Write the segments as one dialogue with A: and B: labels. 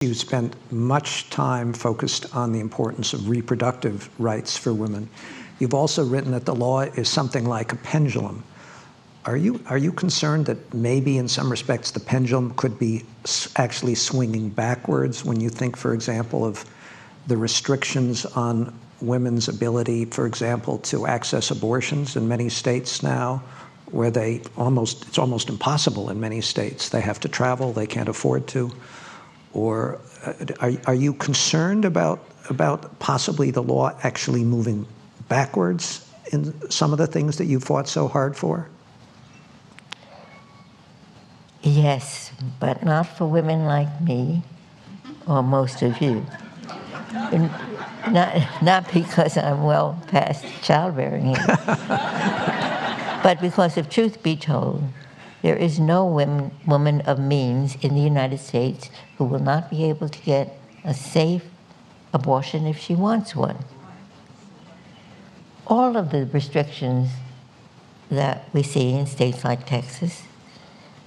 A: You spent much time focused on the importance of reproductive rights for women. You've also written that the law is something like a pendulum. Are you concerned that maybe in some respects the pendulum could be actually swinging backwards when you think, for example, of the restrictions on women's ability, for example, to access abortions in many states now, where it's almost impossible in many states. They have to travel, they can't afford to. Or are you concerned about possibly the law actually moving backwards in some of the things that you fought so hard for?
B: Yes, but not for women like me or most of you. And not because I'm well past childbearing age, but because if truth be told, there is no woman of means in the United States who will not be able to get a safe abortion if she wants one. All of the restrictions that we see in states like Texas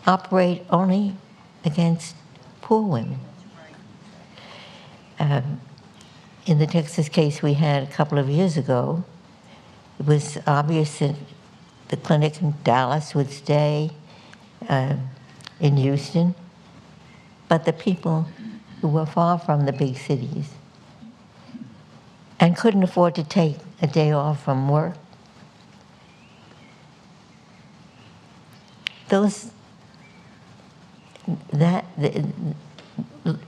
B: operate only against poor women. In the Texas case we had a couple of years ago, it was obvious that the clinic in Dallas would stay in Houston, but the people who were far from the big cities and couldn't afford to take a day off from work, the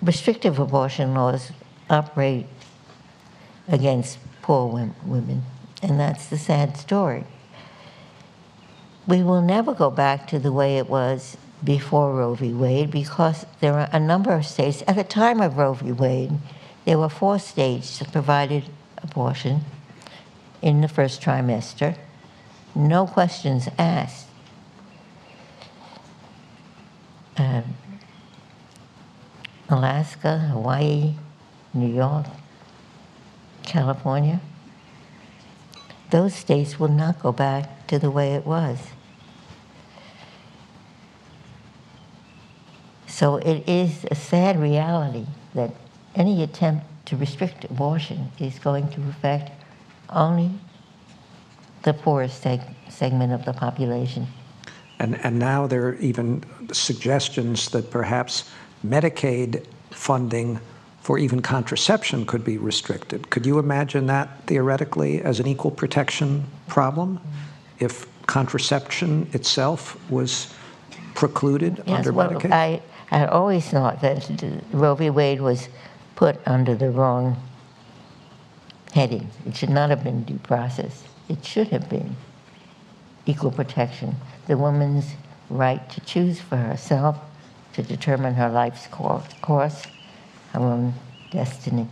B: restrictive abortion laws operate against poor women, and that's the sad story. We will never go back to the way it was before Roe v. Wade because there are a number of states. At the time of Roe v. Wade, there were 4 states that provided abortion in the first trimester, no questions asked. Alaska, Hawaii, New York, California. Those states will not go back to the way it was. So it is a sad reality that any attempt to restrict abortion is going to affect only the poorest segment of the population.
A: And now there are even suggestions that perhaps Medicaid funding for even contraception could be restricted. Could you imagine that theoretically as an equal protection problem if contraception itself was precluded under Medicaid?
B: I had always thought that Roe v. Wade was put under the wrong heading. It should not have been due process. It should have been equal protection, the woman's right to choose for herself, to determine her life's course, her own destiny.